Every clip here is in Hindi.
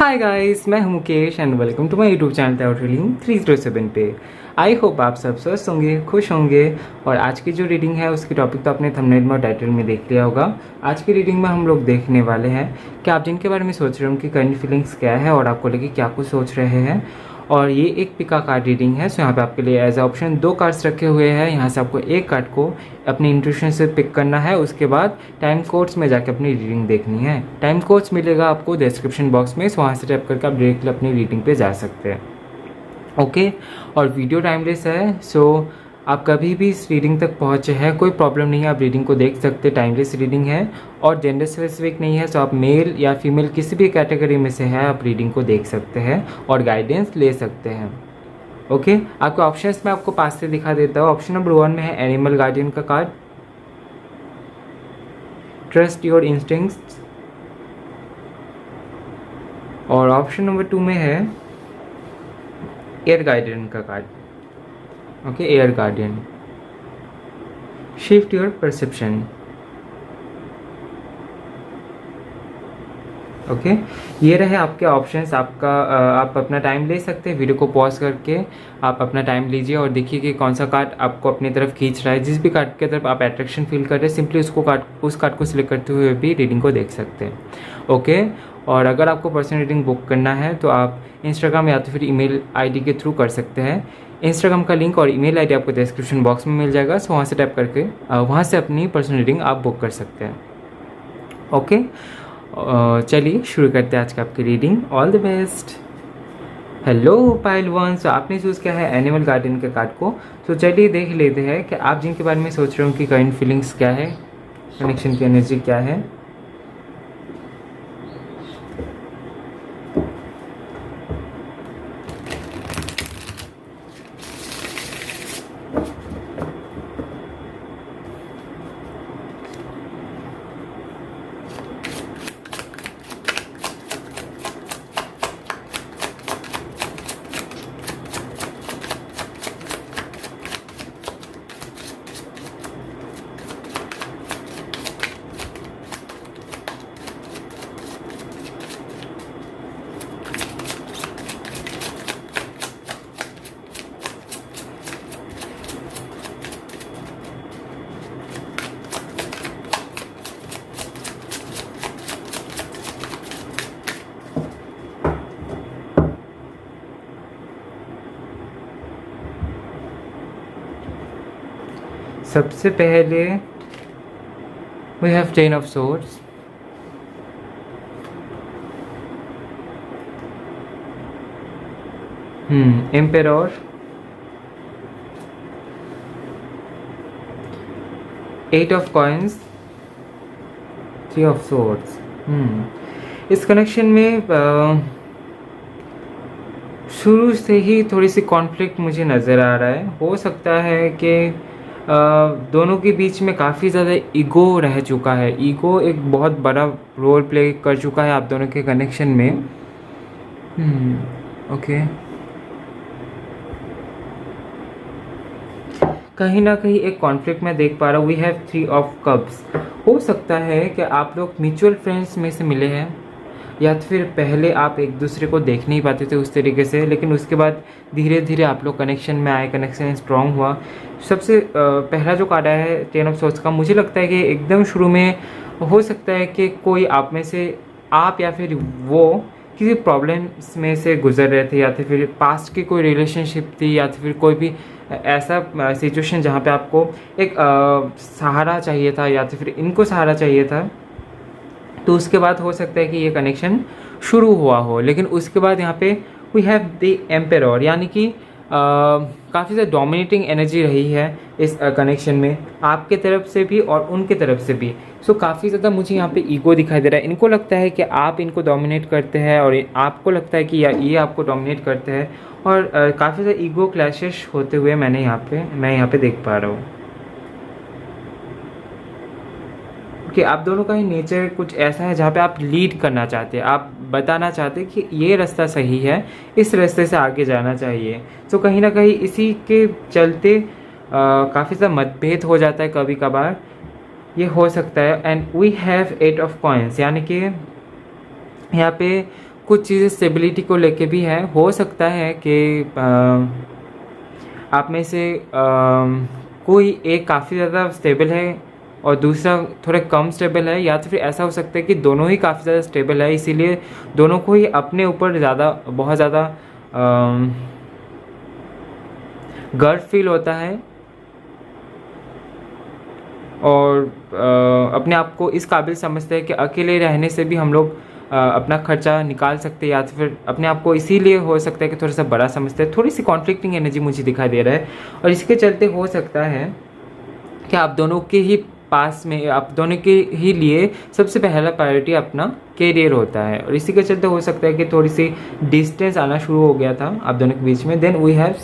हाय गाइस, मैं हूं Mukesh and welcome to my YouTube channel टाउट रीडिंग 307 पे। आई होप आप सब स्वस्थ होंगे, खुश होंगे। और आज की जो रीडिंग है उसकी टॉपिक तो आपने थंबनेल में और टाइटल में देख लिया होगा। आज की रीडिंग में हम लोग देखने वाले हैं कि आप जिनके बारे में सोच रहे हो उनकी करंट फीलिंग्स क्या है और आपको लेके क्या कुछ सोच रहे हैं। और ये एक पिका कार्ड रीडिंग है, सो यहाँ पे आपके लिए एज अ ऑप्शन 2 कार्ड्स रखे हुए हैं। यहाँ से आपको एक कार्ड को अपनी इंट्यूशन से पिक करना है, उसके बाद टाइम कोड्स में जाके अपनी रीडिंग देखनी है। टाइम कोड्स मिलेगा आपको डिस्क्रिप्शन बॉक्स में, सो वहाँ से टैप करके आप डायरेक्टली अपनी रीडिंग पे जा सकते हैं। ओके, और वीडियो टाइमलेस है, सो आप कभी भी इस रीडिंग तक पहुँचे हैं कोई प्रॉब्लम नहीं है, आप रीडिंग को देख सकते हैं। टाइमलेस रीडिंग है और जेंडर स्पेसिफिक नहीं है, सो आप मेल या फीमेल किसी भी कैटेगरी में से है आप रीडिंग को देख सकते हैं और गाइडेंस ले सकते हैं। ओके, आपके ऑप्शंस में आपको पास से दिखा देता हूँ। ऑप्शन नंबर 1 में है एनिमल गार्डियन का कार्ड, ट्रस्ट योर इंस्टिंक्ट्स। और ऑप्शन नंबर 2 में है एयर गार्डियन का card. Okay, air guardian, shift your perception. Okay, ये रहे आपके ऑप्शंस। आप अपना टाइम ले सकते हैं, वीडियो को पॉज करके आप अपना टाइम लीजिए और देखिए कि कौन सा कार्ड आपको अपनी तरफ खींच रहा है। जिस भी कार्ड की तरफ आप अट्रैक्शन फील कर रहे हैं, सिंपली उस कार्ड को सिलेक्ट करते हुए भी रीडिंग को देख सकते हैं। ओके, और अगर आपको पर्सनल रीडिंग बुक करना है तो आप इंस्टाग्राम या तो फिर ईमेल आईडी के थ्रू कर सकते हैं। इंस्टाग्राम का लिंक और ईमेल आईडी आपको डिस्क्रिप्शन बॉक्स में मिल जाएगा, सो वहाँ से टैप करके वहाँ से अपनी पर्सनल रीडिंग आप बुक कर सकते हैं। ओके, चलिए शुरू करते हैं आज का आपकी reading. All the best. Hello pile one, सो आपने चूज़ किया है एनिमल गार्डन के कार्ड को। तो चलिए देख लेते हैं कि आप जिनके बारे में सोच रहे हो उनकी करंट फीलिंग्स क्या है, कनेक्शन की एनर्जी क्या है। सबसे पहले we have 10 of swords, emperor, 8 of coins, 3 of swords. इस कनेक्शन में शुरू से ही थोड़ी सी कॉन्फ्लिक्ट मुझे नज़र आ रहा है। हो सकता है कि दोनों के बीच में काफ़ी ज़्यादा ईगो रह चुका है। ईगो एक बहुत बड़ा रोल प्ले कर चुका है आप दोनों के कनेक्शन में। ओके, कहीं ना कहीं एक कॉन्फ्लिक्ट मैं देख पा रहा हूँ। We have 3 of cups. हो सकता है कि आप लोग म्यूचुअल फ्रेंड्स में से मिले हैं या तो फिर पहले आप एक दूसरे को देख नहीं पाते थे उस तरीके से, लेकिन उसके बाद धीरे धीरे आप लोग कनेक्शन में आए, कनेक्शन स्ट्रॉन्ग हुआ। सबसे पहला जो कार्ड आया है 10 ऑफ सोर्ड्स का, मुझे लगता है कि एकदम शुरू में हो सकता है कि कोई आप में से आप या फिर वो किसी प्रॉब्लम्स में से गुजर रहे थे, या तो फिर पास्ट की कोई रिलेशनशिप थी, या तो फिर कोई भी ऐसा सिचुएशन जहाँ पे आपको एक सहारा चाहिए था या तो फिर इनको सहारा चाहिए था। तो उसके बाद हो सकता है कि ये कनेक्शन शुरू हुआ हो, लेकिन उसके बाद यहाँ पे वी हैव द एम्पेरर, यानी कि काफ़ी ज़्यादा डोमिनेटिंग एनर्जी रही है इस कनेक्शन में, आपके तरफ से भी और उनके तरफ से भी। सो काफ़ी ज़्यादा मुझे यहाँ पे ईगो दिखाई दे रहा है। इनको लगता है कि आप इनको डोमिनेट करते हैं और आपको लगता है कि ये आपको डोमिनेट करते हैं, और काफ़ी ज़्यादा ईगो क्लैशेस होते हुए मैं यहाँ पे देख पा रहा हूँ कि आप दोनों का ही नेचर कुछ ऐसा है जहाँ पे आप लीड करना चाहते हैं, आप बताना चाहते हैं कि ये रास्ता सही है, इस रास्ते से आगे जाना चाहिए। तो कहीं ना कहीं इसी के चलते काफ़ी सा मतभेद हो जाता है कभी कभार, ये हो सकता है। And we have 8 of coins, यानी कि यहाँ पे कुछ चीज़ें स्टेबिलिटी को लेके भी है। हो सकता है कि आप में से कोई एक काफ़ी ज़्यादा स्टेबल है और दूसरा थोड़ा कम स्टेबल है, या तो फिर ऐसा हो सकता है कि दोनों ही काफ़ी ज़्यादा स्टेबल है, इसीलिए दोनों को ही अपने ऊपर बहुत ज़्यादा गर्व फील होता है और अपने आप को इस काबिल समझते हैं कि अकेले रहने से भी हम लोग अपना खर्चा निकाल सकते हैं, या तो फिर अपने आप को इसीलिए हो सकता है कि थोड़ा सा बड़ा समझते हैं। थोड़ी सी कॉन्फ्लिक्टिंग एनर्जी मुझे दिखाई दे रहा है और इसके चलते हो सकता है कि आप दोनों के ही पास में, आप दोनों के ही लिए सबसे पहला प्रायोरिटी अपना कैरियर होता है, और इसी के चलते हो सकता है कि थोड़ी सी डिस्टेंस आना शुरू हो गया था आप दोनों के बीच में। Then we have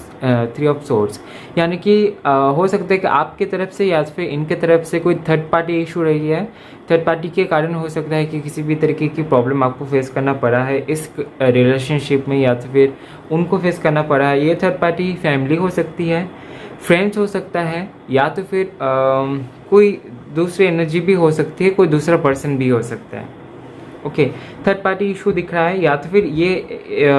3 of swords, यानी कि हो सकता है कि आपके तरफ से या फिर इनके तरफ से कोई थर्ड पार्टी इशू रही है। थर्ड पार्टी के कारण हो सकता है कि किसी भी तरीके की प्रॉब्लम आपको फेस करना पड़ा है इस रिलेशनशिप में, या तो फिर उनको फेस करना पड़ा है। ये थर्ड पार्टी फैमिली हो सकती है, फ्रेंड्स हो सकता है, या तो फिर कोई दूसरी एनर्जी भी हो सकती है, कोई दूसरा पर्सन भी हो सकता है। ओके, थर्ड पार्टी इशू दिख रहा है, या तो फिर ये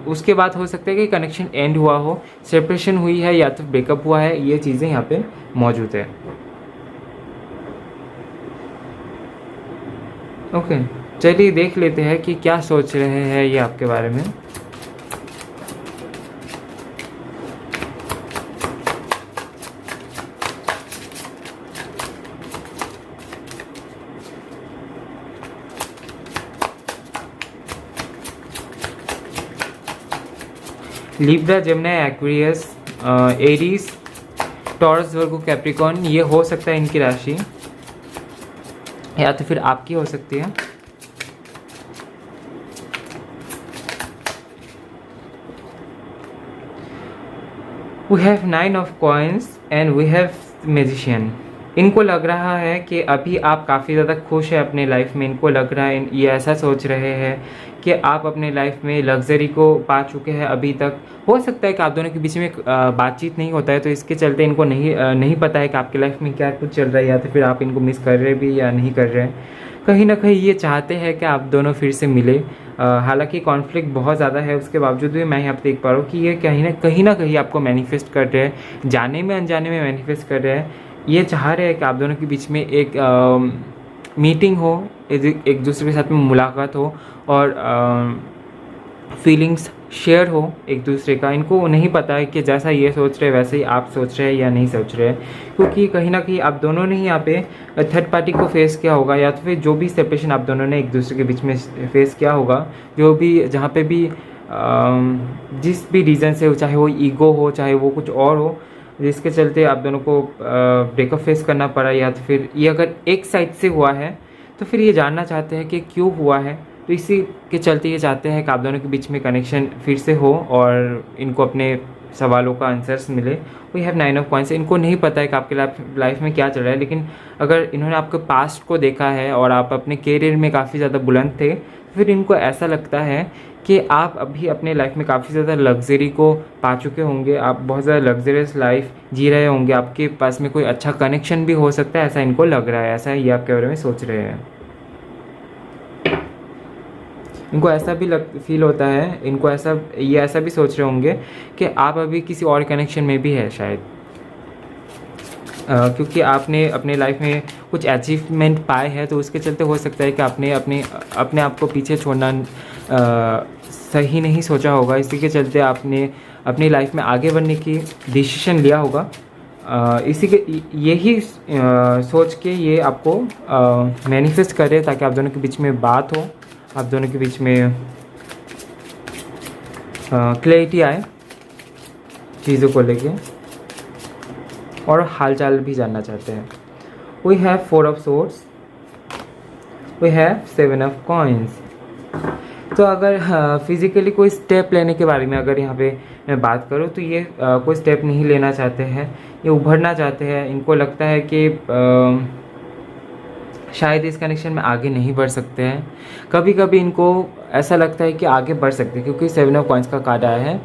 उसके बाद हो सकता है कि कनेक्शन एंड हुआ हो, सेपरेशन हुई है या तो ब्रेकअप हुआ है, ये चीज़ें यहाँ पे मौजूद है। ओके, चलिए देख लेते हैं कि क्या सोच रहे हैं ये आपके बारे में। Libra, Gemini, Aquarius, Aries, Taurus, Virgo, Capricorn, ये हो सकता है इनकी राशि, या तो फिर आपकी हो सकती है। We have 9 of coins and we have magician. इनको लग रहा है कि अभी आप काफ़ी ज़्यादा खुश है अपने लाइफ में। इनको लग रहा है, ये ऐसा सोच रहे हैं कि आप अपने लाइफ में लग्जरी को पा चुके हैं अभी तक। हो सकता है कि आप दोनों के बीच में बातचीत नहीं होता है, तो इसके चलते इनको नहीं पता है कि आपके लाइफ में क्या कुछ चल रहा है, या तो फिर आप इनको मिस कर रहे भी या नहीं कर रहे हैं। कहीं ना कहीं ये चाहते हैं कि आप दोनों फिर से मिले। हालांकि कॉन्फ्लिक्ट बहुत ज़्यादा है, उसके बावजूद भी मैं यहाँ पर देख पा रहा हूँ कि ये कहीं ना कहीं आपको मैनिफेस्ट कर रहे हैं, जाने में अनजाने में मैनिफेस्ट कर रहे हैं। ये चाह रहे हैं कि आप दोनों के बीच में एक मीटिंग हो, एक दूसरे के साथ में मुलाकात हो और फीलिंग्स शेयर हो एक दूसरे का। इनको नहीं पता है कि जैसा ये सोच रहे हैं वैसे ही आप सोच रहे हैं या नहीं सोच रहे हैं, क्योंकि कहीं ना कहीं आप दोनों ने ही यहाँ पे थर्ड पार्टी को फेस किया होगा, या तो फिर जो भी सेपरेशन आप दोनों ने एक दूसरे के बीच में फेस किया होगा, जो भी जहाँ पे भी जिस भी रीज़न से हो, चाहे वो ईगो हो, चाहे वो कुछ और हो, जिसके चलते आप दोनों को ब्रेकअप फेस करना पड़ा, या तो फिर ये अगर एक साइड से हुआ है तो फिर ये जानना चाहते हैं कि क्यों हुआ है। तो इसी के चलते ये चाहते हैं कि आप दोनों के बीच में कनेक्शन फिर से हो और इनको अपने सवालों का आंसर्स मिले। We have 9 of coins. इनको नहीं पता है कि आपके लाइफ में क्या चल रहा है, लेकिन अगर इन्होंने आपके पास्ट को देखा है और आप अपने कैरियर में काफ़ी ज़्यादा बुलंद थे, फिर इनको ऐसा लगता है कि आप अभी अपने लाइफ में काफ़ी ज़्यादा लग्जरी को पा चुके होंगे, आप बहुत ज़्यादा लग्जरियस लाइफ जी रहे होंगे, आपके पास में कोई अच्छा कनेक्शन भी हो सकता है, ऐसा इनको लग रहा है, ऐसा ये आपके बारे में सोच रहे हैं। इनको ऐसा भी फील होता है, इनको ये ऐसा भी सोच रहे होंगे कि आप अभी किसी और कनेक्शन में भी है शायद, क्योंकि आपने अपने लाइफ में कुछ अचीवमेंट पाए हैं, तो उसके चलते हो सकता है कि आपने अपने आप को पीछे छोड़ना सही नहीं सोचा होगा। इसी के चलते आपने अपनी लाइफ में आगे बढ़ने की डिसीजन लिया होगा। इसी के यही सोच के ये आपको मैनिफेस्ट करे, ताकि आप दोनों के बीच में बात हो, आप दोनों के बीच में क्लैरिटी आए चीज़ों को लेके, और हालचाल भी जानना चाहते हैं। We have 4 of swords, we have 7 of coins. तो अगर फिज़िकली कोई स्टेप लेने के बारे में अगर यहाँ पे मैं बात करूँ, तो ये कोई स्टेप नहीं लेना चाहते हैं, ये उभरना चाहते हैं। इनको लगता है कि शायद इस कनेक्शन में आगे नहीं बढ़ सकते हैं। कभी कभी इनको ऐसा लगता है कि आगे बढ़ सकते हैं, क्योंकि 7 ऑफ कॉइन्स का कार्ड आया है,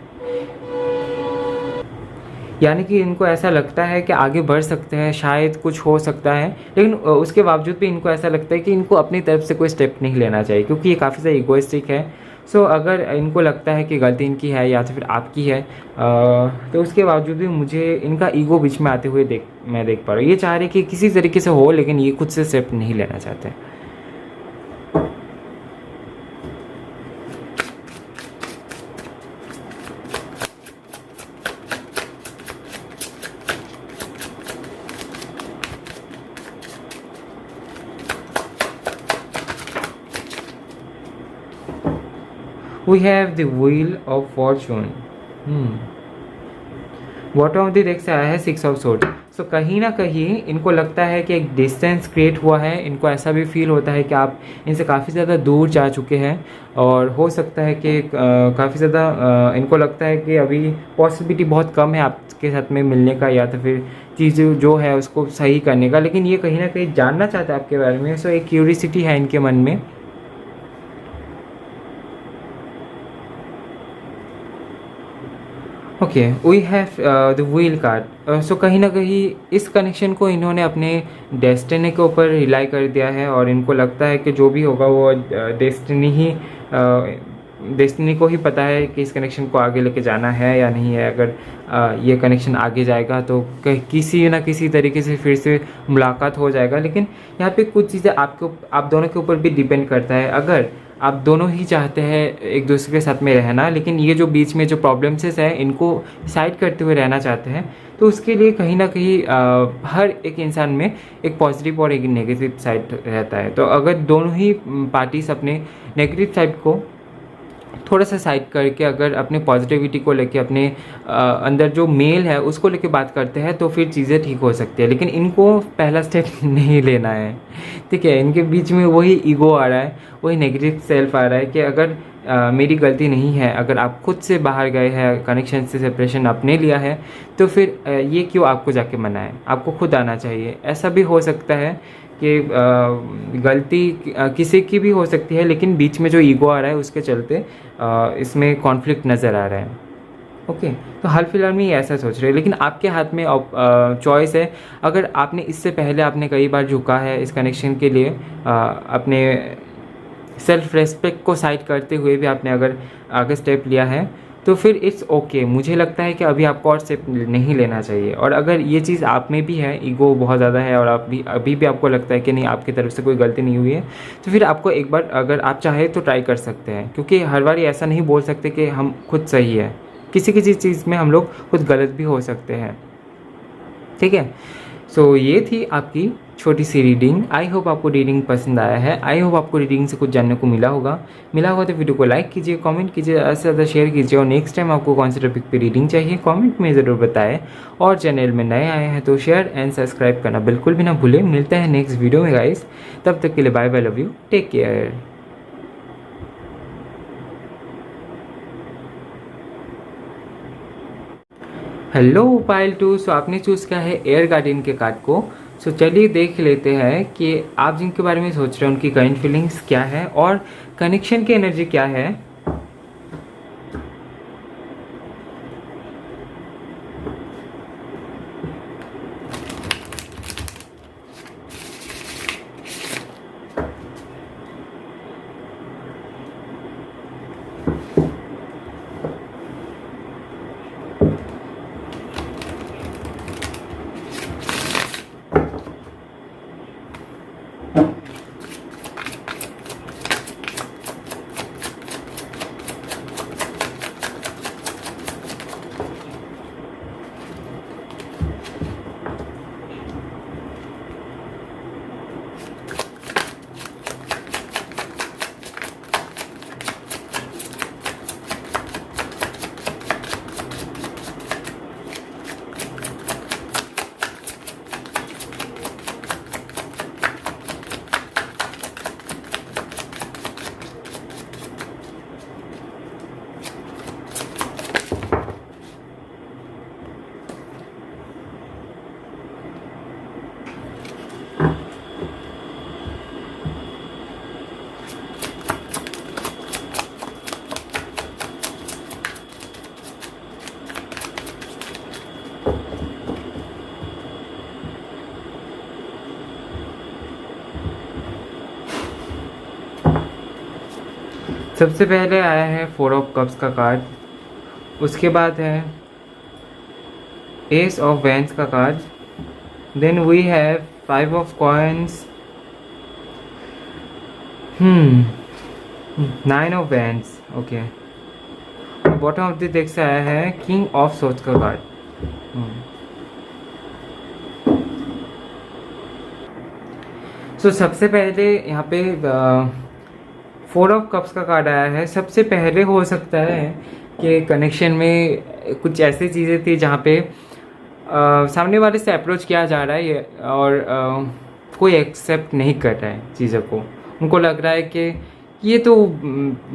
यानी कि इनको ऐसा लगता है कि आगे बढ़ सकते हैं, शायद कुछ हो सकता है, लेकिन उसके बावजूद भी इनको ऐसा लगता है कि इनको अपनी तरफ से कोई स्टेप नहीं लेना चाहिए, क्योंकि ये काफ़ी ज़्यादा इगोइस्टिक है। सो अगर इनको लगता है कि गलती इनकी है या तो फिर आपकी है, तो उसके बावजूद भी मुझे इनका ईगो बीच में आते हुए मैं देख पा रहा हूँ। ये चाह रहे कि किसी तरीके से हो, लेकिन ये खुद से स्टेप नहीं लेना चाहते। We have the wheel of fortune. Bottom of the deck से आया है 6 ऑफ सोर्ड। सो कहीं ना कहीं इनको लगता है कि एक डिस्टेंस क्रिएट हुआ है। इनको ऐसा भी फील होता है कि आप इनसे काफ़ी ज़्यादा दूर जा चुके हैं, और हो सकता है कि काफ़ी ज़्यादा इनको लगता है कि अभी पॉसिबिलिटी बहुत कम है आपके साथ में मिलने का, या तो फिर चीज़ जो है उसको सही करने का। लेकिन ये कहीं ना कहीं जानना चाहता है आपके बारे में। सो एक क्यूरियसिटी है इनके मन में। Okay, we have the wheel card. So कहीं ना कहीं इस कनेक्शन को इन्होंने अपने डेस्टिनी के ऊपर रिलाई कर दिया है, और इनको लगता है कि जो भी होगा वो डेस्टिनी को ही पता है कि इस कनेक्शन को आगे लेके जाना है या नहीं है। अगर ये कनेक्शन आगे जाएगा तो किसी ना किसी तरीके से फिर से मुलाकात हो जाएगा। लेकिन यहाँ पे कुछ चीज़ें आप दोनों के ऊपर भी डिपेंड करता है। अगर आप दोनों ही चाहते हैं एक दूसरे के साथ में रहना, लेकिन ये जो बीच में जो प्रॉब्लम्स है इनको साइड करते हुए रहना चाहते हैं, तो उसके लिए कहीं ना कहीं हर एक इंसान में एक पॉजिटिव और एक नेगेटिव साइड रहता है। तो अगर दोनों ही पार्टीज अपने नेगेटिव साइड को थोड़ा सा साइड करके अगर अपने पॉजिटिविटी को लेके अपने अंदर जो मेल है उसको लेके बात करते हैं, तो फिर चीज़ें ठीक हो सकती है। लेकिन इनको पहला स्टेप नहीं लेना है, ठीक है। इनके बीच में वही ईगो आ रहा है, वही नेगेटिव सेल्फ आ रहा है कि अगर मेरी गलती नहीं है, अगर आप खुद से बाहर गए हैं, कनेक्शन से सेपरेशन आपने लिया है, तो फिर ये क्यों आपको जाके मनाएं, आपको खुद आना चाहिए। ऐसा भी हो सकता है कि गलती किसी की भी हो सकती है, लेकिन बीच में जो ईगो आ रहा है उसके चलते इसमें कॉन्फ्लिक्ट नज़र आ रहा है। ओके, तो हाल फिलहाल में ये ऐसा सोच रहे हैं, लेकिन आपके हाथ में चॉइस है। अगर आपने इससे पहले आपने कई बार झुका है इस कनेक्शन के लिए, अपने सेल्फ रेस्पेक्ट को साइड करते हुए भी आपने अगर आगे स्टेप लिया है, तो फिर इट्स ओके। मुझे लगता है कि अभी आपको और स्टेप नहीं लेना चाहिए। और अगर ये चीज़ आप में भी है, ईगो बहुत ज़्यादा है, और अभी भी आपको लगता है कि नहीं आपकी तरफ से कोई गलती नहीं हुई है, तो फिर आपको एक बार अगर आप चाहें तो ट्राई कर सकते हैं। क्योंकि हर बार ऐसा नहीं बोल सकते कि हम खुद सही है, किसी किसी चीज़ में हम लोग खुद गलत भी हो सकते हैं, ठीक है। सो ये थी आपकी छोटी सी रीडिंग। आई होप आपको रीडिंग पसंद आया है। आई होप आपको रीडिंग से कुछ जानने को मिला होगा तो वीडियो को लाइक कीजिए, कमेंट कीजिए, ज़्यादा से ज़्यादा शेयर कीजिए। और नेक्स्ट टाइम आपको कौन से टॉपिक पे रीडिंग चाहिए कमेंट में ज़रूर बताएं। और चैनल में नए आए हैं तो शेयर एंड सब्सक्राइब करना बिल्कुल भी ना भूलें। मिलते हैं नेक्स्ट वीडियो में गाइस, तब तक के लिए bye bye, love you, take care. Hello pile 2। So आपने चूज़ किया है एयर गार्डियन के कार्ड को। सो चलिए देख लेते हैं कि आप जिनके बारे में सोच रहे हैं उनकी करंट फीलिंग्स क्या है और कनेक्शन की एनर्जी क्या है। सबसे पहले आया है 4 ऑफ कप्स का कार्ड, उसके बाद है एस ऑफ वैंस का card, then we have 5 of coins, 9 of wands, okay. Bottom of the deck से आया है किंग ऑफ सोर्ड्स का कार्ड। सो सबसे पहले यहाँ पे 4 ऑफ कप्स का कार्ड आया है। सबसे पहले हो सकता है कि कनेक्शन में कुछ ऐसी चीज़ें थी जहाँ पे सामने वाले से अप्रोच किया जा रहा है और कोई एक्सेप्ट नहीं कर रहा है चीज़ों को। उनको लग रहा है कि ये तो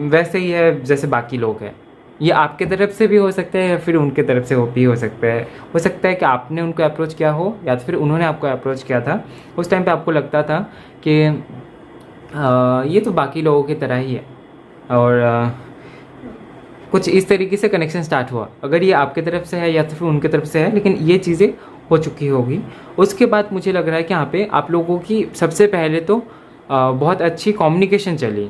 वैसे ही है जैसे बाकी लोग हैं। ये आपके तरफ से भी हो सकता है या फिर उनके तरफ से भी हो सकता है। हो सकता है कि आपने उनको अप्रोच किया हो या फिर उन्होंने आपको अप्रोच किया था। उस टाइम पे आपको लगता था कि ये तो बाकी लोगों की तरह ही है और कुछ इस तरीके से कनेक्शन स्टार्ट हुआ। अगर ये आपके तरफ से है या तो फिर उनके तरफ से है, लेकिन ये चीज़ें हो चुकी होगी। उसके बाद मुझे लग रहा है कि यहाँ पे आप लोगों की सबसे पहले तो बहुत अच्छी कम्युनिकेशन चली,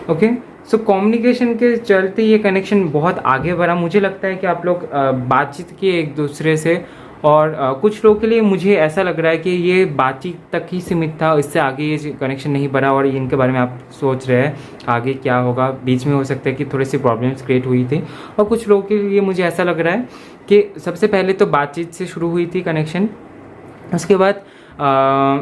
ओके। सो कम्युनिकेशन के चलते ये कनेक्शन बहुत आगे बढ़ा। मुझे लगता है कि आप लोग बातचीत किए एक दूसरे से और कुछ लोगों के लिए मुझे ऐसा लग रहा है कि ये बातचीत तक ही सीमित था, इससे आगे ये कनेक्शन नहीं बढ़ा और इनके बारे में आप सोच रहे हैं आगे क्या होगा। बीच में हो सकता है कि थोड़ी सी प्रॉब्लम्स क्रिएट हुई थी और कुछ लोगों के लिए मुझे ऐसा लग रहा है कि सबसे पहले तो बातचीत से शुरू हुई थी कनेक्शन, उसके बाद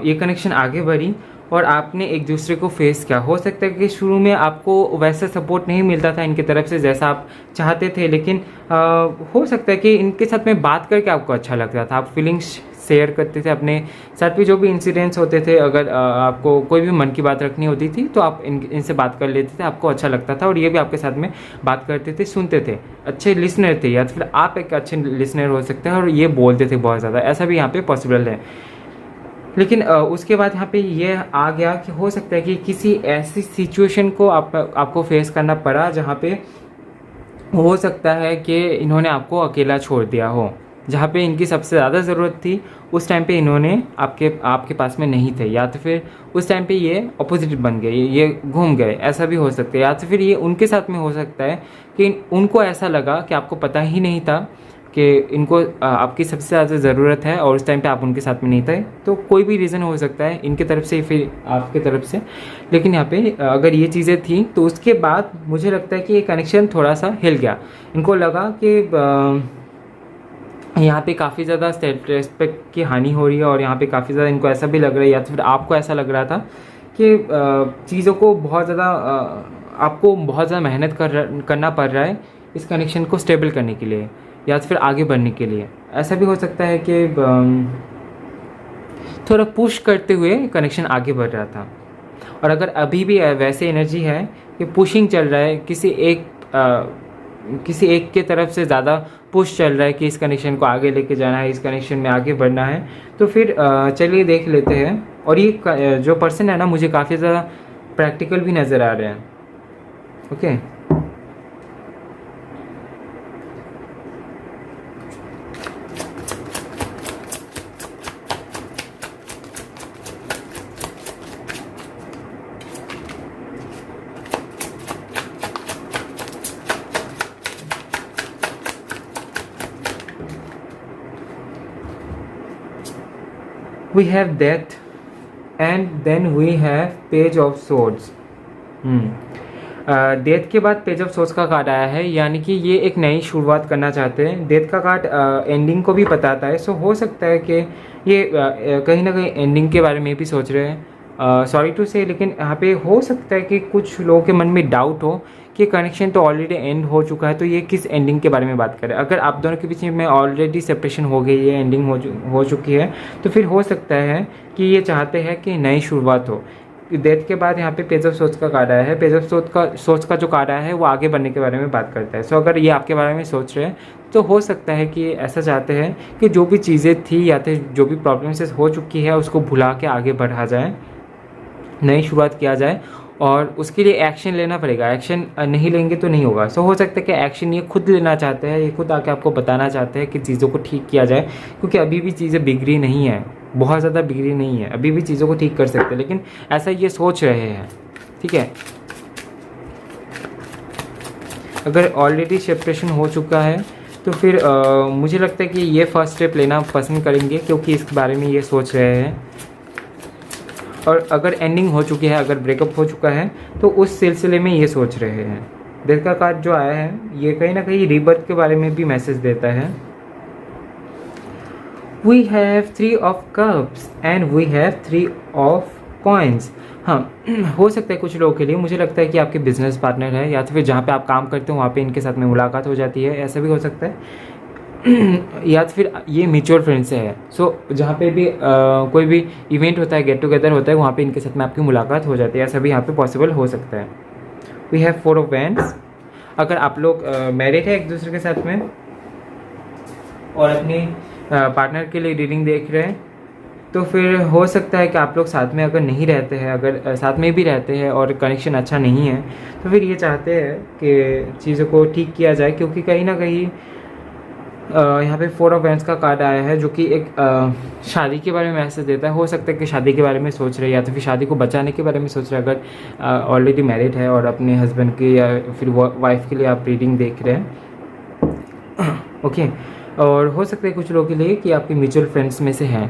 ये कनेक्शन आगे बढ़ी और आपने एक दूसरे को फेस किया। हो सकता है कि शुरू में आपको वैसा सपोर्ट नहीं मिलता था इनकी तरफ से जैसा आप चाहते थे, लेकिन हो सकता है कि इनके साथ में बात करके आपको अच्छा लगता था। आप फीलिंग्स शेयर करते थे अपने साथ भी, जो भी इंसिडेंट्स होते थे। अगर आपको कोई भी मन की बात रखनी होती थी तो आप इनसे बात कर लेते थे, आपको अच्छा लगता था और ये भी आपके साथ में बात करते थे, सुनते थे, अच्छे लिसनर थे। या फिर आप एक अच्छे लिसनर हो सकते हैं और ये बोलते थे बहुत ज़्यादा, ऐसा भी यहाँ पे पॉसिबल है। लेकिन उसके बाद यहाँ पे ये आ गया कि हो सकता है कि किसी ऐसी सिचुएशन को आपको फेस करना पड़ा जहाँ पे हो सकता है कि इन्होंने आपको अकेला छोड़ दिया हो, जहाँ पे इनकी सबसे ज़्यादा ज़रूरत थी उस टाइम पे इन्होंने आपके पास में नहीं थे, या तो फिर उस टाइम पे ये अपोजिट बन गए, ये घूम गए, ऐसा भी हो सकता है। या तो फिर ये उनके साथ में हो सकता है कि उनको ऐसा लगा कि आपको पता ही नहीं था कि इनको आपकी सबसे ज़्यादा ज़रूरत है और उस टाइम पे आप उनके साथ में नहीं थे। तो कोई भी रीज़न हो सकता है इनके तरफ से फिर आपके तरफ से, लेकिन यहाँ पे अगर ये चीज़ें थी तो उसके बाद मुझे लगता है कि ये कनेक्शन थोड़ा सा हिल गया। इनको लगा कि यहाँ पे काफ़ी ज़्यादा सेल्फ रेस्पेक्ट की हानि हो रही है और यहाँ पे काफ़ी ज़्यादा इनको ऐसा भी लग रहा है या तो फिर आपको ऐसा लग रहा था कि चीज़ों को बहुत ज़्यादा आपको बहुत ज़्यादा मेहनत करना पड़ रहा है इस कनेक्शन को स्टेबल करने के लिए या तो फिर आगे बढ़ने के लिए। ऐसा भी हो सकता है कि थोड़ा पुश करते हुए कनेक्शन आगे बढ़ रहा था। और अगर अभी भी वैसे एनर्जी है कि पुशिंग चल रहा है, किसी एक के तरफ से ज़्यादा पुश चल रहा है कि इस कनेक्शन को आगे लेके जाना है, इस कनेक्शन में आगे बढ़ना है, तो फिर चलिए देख लेते हैं। और ये जो पर्सन है ना, मुझे काफ़ी ज़्यादा प्रैक्टिकल भी नज़र आ रहे हैं, okay. We have death and then we have page of swords। Death के बाद पेज ऑफ सोर्स का कार्ड आया है, यानी कि ये एक नई शुरुआत करना चाहते हैं। डेथ का कार्ड एंडिंग को भी बताता है। सो हो सकता है कि ये कहीं ना कहीं एंडिंग के बारे में भी सोच रहे हैं, सॉरी टू से। लेकिन यहाँ पे हो सकता है कि कुछ लोगों के मन में डाउट हो कि कनेक्शन तो ऑलरेडी एंड हो चुका है, तो ये किस एंडिंग के बारे में बात करें। अगर आप दोनों के बीच में ऑलरेडी सेपरेशन हो गई है, एंडिंग हो चुकी है, तो फिर हो सकता है कि ये चाहते हैं कि नई शुरुआत हो। डेथ के बाद यहाँ पे पेज ऑफ सोच का कार्ड आया है। पेज ऑफ सोच का जो कार्ड आया है वो आगे बढ़ने के बारे में बात करता है। सो अगर ये आपके बारे में सोच रहे हैं तो हो सकता है कि ऐसा चाहते हैं कि जो भी चीज़ें थी या फिर जो भी प्रॉब्लम्स हो चुकी है उसको भुला के आगे बढ़ा जाए, नई शुरुआत किया जाए और उसके लिए एक्शन लेना पड़ेगा। एक्शन नहीं लेंगे तो नहीं होगा। सो हो सकता है कि एक्शन ये खुद लेना चाहते हैं, ये खुद आके आपको बताना चाहते हैं कि चीज़ों को ठीक किया जाए, क्योंकि अभी भी चीज़ें बिगड़ी नहीं है, बहुत ज़्यादा बिगड़ी नहीं है, अभी भी चीज़ों को ठीक कर सकते हैं, लेकिन ऐसा ये सोच रहे हैं। ठीक है। अगर ऑलरेडी सेपरेशन हो चुका है तो फिर मुझे लगता है कि ये फर्स्ट स्टेप लेना पसंद करेंगे, क्योंकि इस बारे में ये सोच रहे हैं। और अगर एंडिंग हो चुकी है, अगर ब्रेकअप हो चुका है, तो उस सिलसिले में ये सोच रहे हैं। दिल का कार्ड जो आया है ये कहीं ना कहीं रीबर्थ के बारे में भी मैसेज देता है। We have 3 of cups and we have 3 of coins. हाँ, हो सकता है कुछ लोगों के लिए, मुझे लगता है कि आपके बिजनेस पार्टनर है या तो फिर जहाँ पे आप काम करते हो वहाँ पे इनके साथ में मुलाकात हो जाती है, ऐसा भी हो सकता है। या तो फिर ये म्यूचुअल फ्रेंड से है। सो जहाँ पे भी कोई भी इवेंट होता है, गेट टुगेदर होता है, वहाँ पे इनके साथ में आपकी मुलाकात हो जाती है, ऐसा भी यहाँ पे पॉसिबल हो सकता है। We have 4 of wands. अगर आप लोग मैरिड है एक दूसरे के साथ में और अपनी पार्टनर के लिए रीडिंग देख रहे हैं, तो फिर हो सकता है कि आप लोग साथ में अगर नहीं रहते हैं, अगर साथ में भी रहते हैं और कनेक्शन अच्छा नहीं है, तो फिर ये चाहते हैं कि चीज़ों को ठीक किया जाए, क्योंकि कहीं ना कहीं यहाँ पे 4 ऑफ वैंड्स का कार्ड आया है जो कि एक शादी के बारे में मैसेज देता है। हो सकता है कि शादी के बारे में सोच रहे हैं या तो फिर शादी को बचाने के बारे में सोच रहे हैं, अगर ऑलरेडी मैरिड है और अपने हस्बैंड के या फिर वाइफ के लिए आप रीडिंग देख रहे हैं। ओके। और हो सकता है कुछ लोगों के लिए कि आपके म्यूचुअल फ्रेंड्स में से हैं।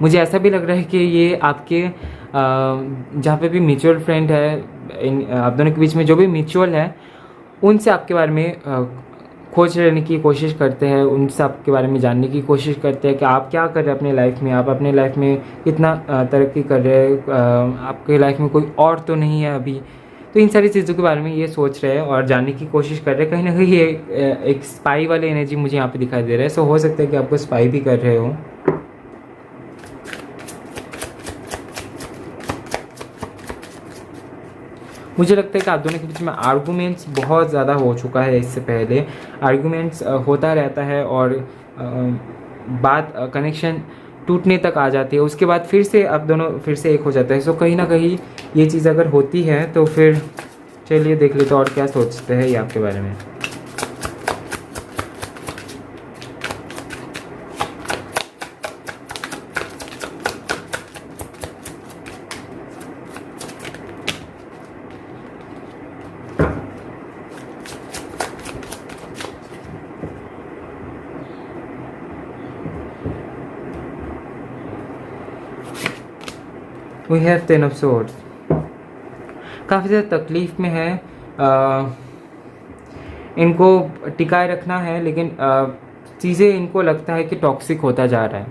मुझे ऐसा भी लग रहा है कि ये आपके जहाँ पे भी म्यूचुअल फ्रेंड है, इन आप दोनों के बीच में जो भी म्यूचुअल है, उनसे आपके बारे में खोज लेने की कोशिश करते हैं, उनसे आपके बारे में जानने की कोशिश करते हैं कि आप क्या कर रहे हैं अपने लाइफ में, आप अपने लाइफ में कितना तरक्की कर रहे हैं, आपके लाइफ में कोई और तो नहीं है अभी। तो इन सारी चीज़ों के बारे में ये सोच रहे हैं और जानने की कोशिश कर रहे हैं। कहीं ना कहीं ये एक स्पाई वाली एनर्जी मुझे यहाँ पे दिखाई दे रहा है। सो हो सकता है कि आपको स्पाई भी कर रहे हो। मुझे लगता है कि आप दोनों के बीच में आर्गूमेंट्स बहुत ज़्यादा हो चुका है। इससे पहले आर्गूमेंट्स होता रहता है और बात कनेक्शन टूटने तक आ जाती है, उसके बाद फिर से आप दोनों फिर से एक हो जाते हैं। सो कहीं ना कहीं ये चीज़ अगर होती है तो फिर चलिए देख लेते और क्या सोचते हैं ये आपके बारे में। We have 10 of swords. काफ़ी ज़्यादा तकलीफ़ में है, इनको टिकाए रखना है, लेकिन चीज़ें इनको लगता है कि टॉक्सिक होता जा रहा है,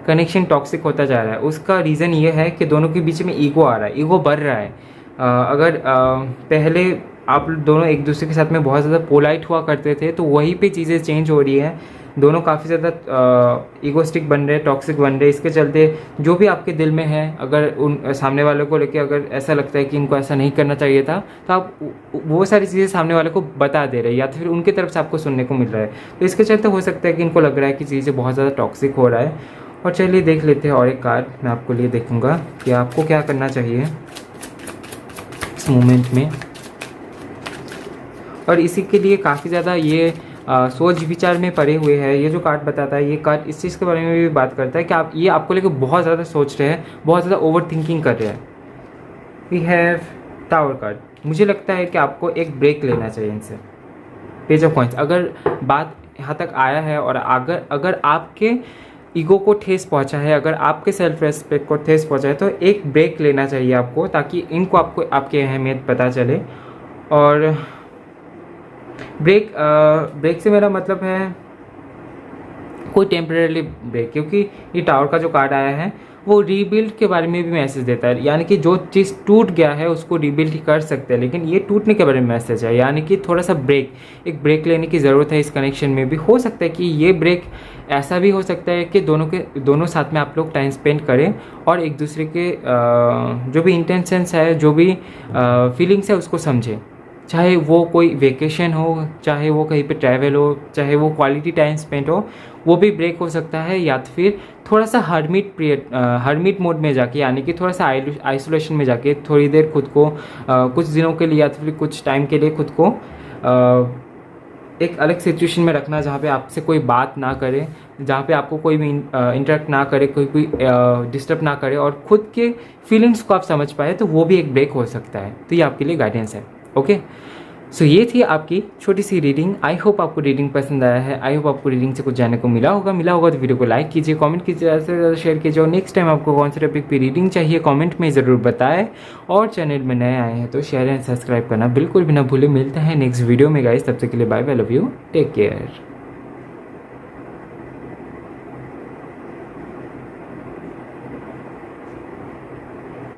कनेक्शन टॉक्सिक होता जा रहा है। उसका रीज़न ये है कि दोनों के बीच में ईगो आ रहा है, ईगो बढ़ रहा है। अगर पहले आप दोनों एक दूसरे के साथ में बहुत ज़्यादा पोलाइट हुआ करते थे, तो वहीं पे चीज़ें चेंज हो रही है। दोनों काफ़ी ज़्यादा ईगोस्टिक बन रहे, टॉक्सिक बन रहे। इसके चलते जो भी आपके दिल में है, अगर उन सामने वालों को लेके अगर ऐसा लगता है कि इनको ऐसा नहीं करना चाहिए था, तो आप वो सारी चीज़ें सामने वाले को बता दे रहे हैं या तो फिर उनकी तरफ से आपको सुनने को मिल रहा है। तो इसके चलते हो सकता है कि इनको लग रहा है कि चीज़ें बहुत ज़्यादा टॉक्सिक हो रहा है। और चलिए देख लेते हैं और एक कार्ड मैं आपको लिए देखूँगा कि आपको क्या करना चाहिए इस मोमेंट में। और इसी के लिए काफ़ी ज़्यादा ये सोच विचार में पड़े हुए हैं। ये जो कार्ड बताता है, ये कार्ड इस चीज़ के बारे में भी बात करता है कि आप ये आपको लेकर बहुत ज़्यादा सोच रहे हैं, बहुत ज़्यादा ओवर थिंकिंग कर रहे हैं। We have tower card. मुझे लगता है कि आपको एक ब्रेक लेना चाहिए इनसे। Page of coins. अगर बात यहाँ तक आया है और अगर आपके ईगो को ठेस पहुँचा है, अगर आपके सेल्फ रेस्पेक्ट को ठेस पहुँचा है, तो एक ब्रेक लेना चाहिए आपको, ताकि इनको आपको आपकी अहमियत पता चले। और ब्रेक से मेरा मतलब है कोई टेम्परेरी ब्रेक, क्योंकि ये टावर का जो कार्ड आया है वो रीबिल्ड के बारे में भी मैसेज देता है। यानी कि जो चीज़ टूट गया है उसको रीबिल्ड ही कर सकते हैं, लेकिन ये टूटने के बारे में मैसेज है। यानी कि थोड़ा सा एक ब्रेक लेने की ज़रूरत है इस कनेक्शन में भी। हो सकता है कि ये ब्रेक ऐसा भी हो सकता है कि दोनों साथ में आप लोग टाइम स्पेंड करें और एक दूसरे के जो भी इंटेंशंस है, जो भी फीलिंग्स है, उसको समझें। चाहे वो कोई वेकेशन हो, चाहे वो कहीं पे ट्रैवल हो, चाहे वो क्वालिटी टाइम स्पेंड हो, वो भी ब्रेक हो सकता है। या तो फिर थोड़ा सा हर्मिट मोड में जाके, यानी कि थोड़ा सा आइसोलेशन में जाके थोड़ी देर खुद को कुछ दिनों के लिए या तो फिर कुछ टाइम के लिए खुद को एक अलग सिचुएशन में रखना जहाँ पे आपसे कोई बात ना करे, जहाँ पे आपको कोई भी इंटरेक्ट ना करे, कोई डिस्टर्ब ना करे और खुद के फीलिंग्स को आप समझ पाए, तो वो भी एक ब्रेक हो सकता है। तो ये आपके लिए गाइडेंस है। ओके, सो ये थी आपकी छोटी सी रीडिंग। आई होप आपको रीडिंग पसंद आया है। आई होप आपको रीडिंग से कुछ जानने को मिला होगा तो वीडियो को लाइक कीजिए, कमेंट कीजिए, ज़्यादा से ज़्यादा शेयर कीजिए। और नेक्स्ट टाइम आपको कौन से टॉपिक पे रीडिंग चाहिए कमेंट में ज़रूर बताएं। और चैनल में नए आए हैं तो शेयर एंड सब्सक्राइब करना बिल्कुल भी ना भूलें। मिलते हैं नेक्स्ट वीडियो में गाइस, तब तक के लिए bye bye, love you, take care.